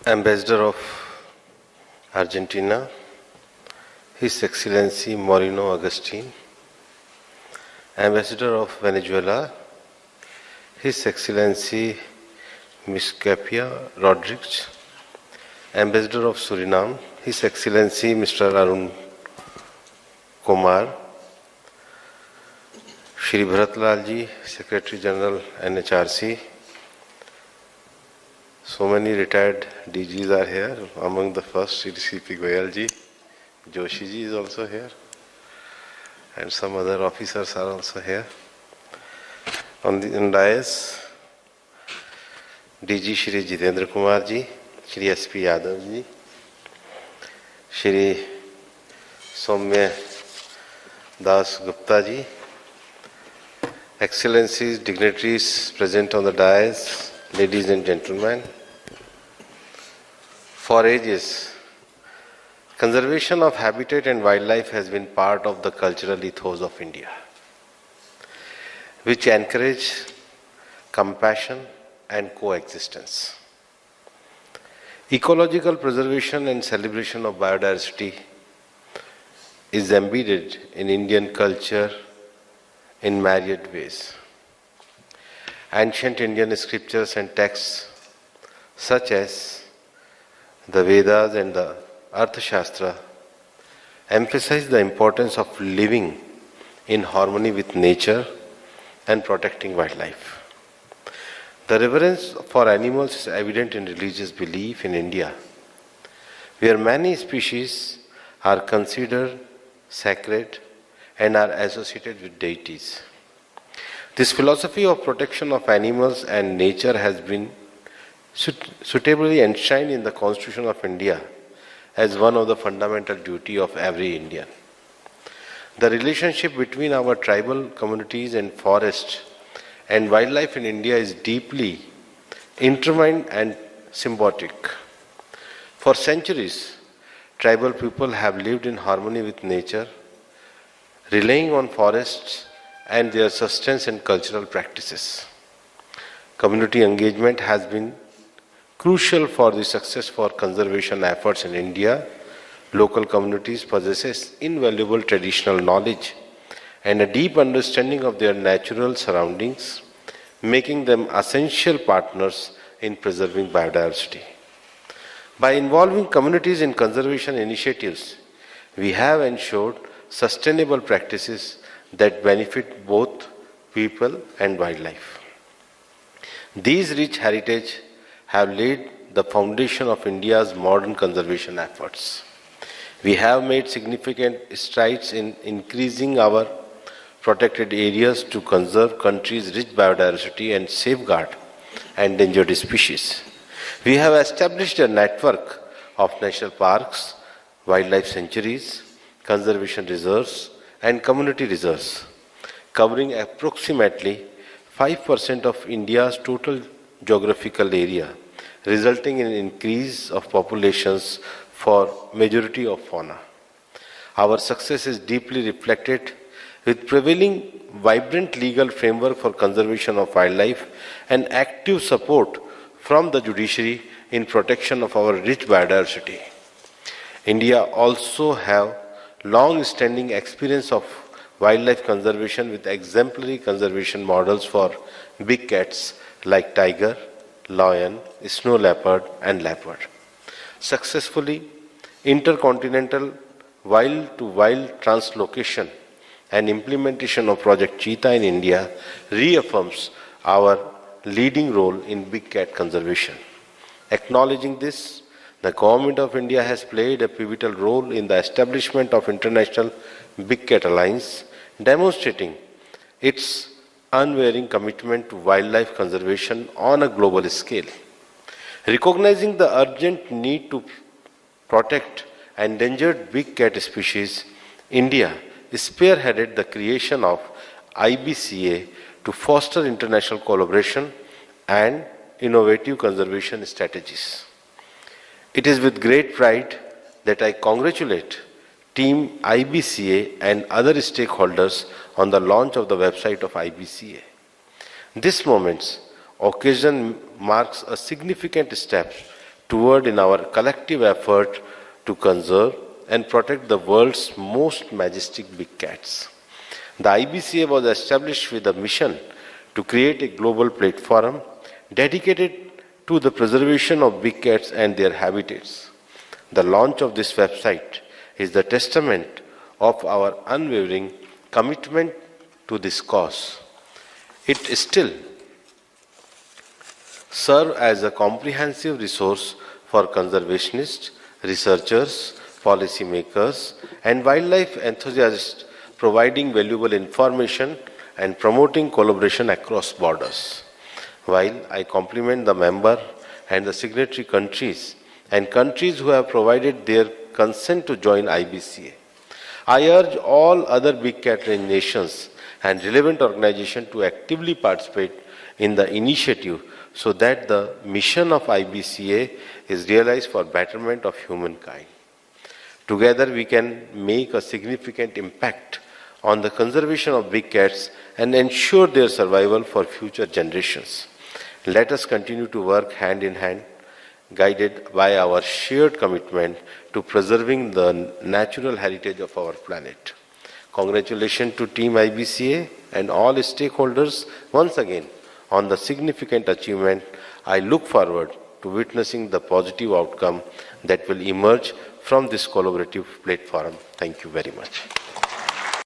Ambassador of Argentina, His Excellency Moreno Agustin, Ambassador of Venezuela, His Excellency Ms. Capia Rodriguez, Ambassador of Suriname, His Excellency Mr. Arun Kumar, Shri Bharatlal ji, Secretary General NHRC. So many retired DGs are here. Among the first, Shri C.P. Goyal ji, Joshi ji is also here, and some other officers are also here. On the dais, DG Shri Jitendra Kumar ji, Shri S.P. Yadav ji, Shri Soumya Das Gupta ji, Excellencies, dignitaries present on the dais, ladies and gentlemen. For ages, conservation of habitat and wildlife has been part of the cultural ethos of India, which encourage compassion and coexistence. Ecological preservation and celebration of biodiversity is embedded in Indian culture in myriad ways. Ancient Indian scriptures and texts such as the Vedas and the Arthashastra emphasize the importance of living in harmony with nature and protecting wildlife. The reverence for animals is evident in religious belief in India, where many species are considered sacred and are associated with deities. This philosophy of protection of animals and nature has been suitably enshrined in the Constitution of India as one of the fundamental duties of every Indian. The relationship between our tribal communities and forest and wildlife in India is deeply intertwined and symbiotic. For centuries, tribal people have lived in harmony with nature, relying on forests and their sustenance and cultural practices. Community engagement has been crucial for the success for conservation efforts in India. Local communities possess invaluable traditional knowledge and a deep understanding of their natural surroundings, making them essential partners in preserving biodiversity. By involving communities in conservation initiatives, we have ensured sustainable practices that benefit both people and wildlife. These rich heritage have laid the foundation of India's modern conservation efforts. We have made significant strides in increasing our protected areas to conserve country's rich biodiversity and safeguard endangered species. We have established a network of national parks, wildlife sanctuaries, conservation reserves, and community reserves, covering approximately 5% of India's total geographical area, resulting in an increase of populations for majority of fauna. Our success is deeply reflected with prevailing vibrant legal framework for conservation of wildlife and active support from the judiciary in protection of our rich biodiversity. India also have long-standing experience of wildlife conservation with exemplary conservation models for big cats like tiger, lion, snow leopard, and leopard. Successfully, intercontinental wild-to-wild translocation and implementation of Project Cheetah in India reaffirms our leading role in big cat conservation. Acknowledging this, the Government of India has played a pivotal role in the establishment of International Big Cat Alliance, demonstrating its unwavering commitment to wildlife conservation on a global scale. Recognizing the urgent need to protect endangered big cat species, India spearheaded the creation of IBCA to foster international collaboration and innovative conservation strategies. It is with great pride that I congratulate Team IBCA and other stakeholders on the launch of the website of IBCA. This moment's occasion marks a significant step toward in our collective effort to conserve and protect the world's most majestic big cats. The IBCA was established with a mission to create a global platform dedicated to the preservation of big cats and their habitats. The launch of this website is the testament of our unwavering commitment to this cause. It still serves as a comprehensive resource for conservationists, researchers, policymakers, and wildlife enthusiasts, providing valuable information and promoting collaboration across borders. While I compliment the member and the signatory countries and countries who have provided their consent to join IBCA, I urge all other big cat range nations and relevant organizations to actively participate in the initiative so that the mission of IBCA is realized for betterment of humankind. Together we can make a significant impact on the conservation of big cats and ensure their survival for future generations. Let us continue to work hand in hand, guided by our shared commitment to preserving the natural heritage of our planet. Congratulations to Team IBCA and all stakeholders once again on the significant achievement. I look forward to witnessing the positive outcome that will emerge from this collaborative platform. Thank you very much.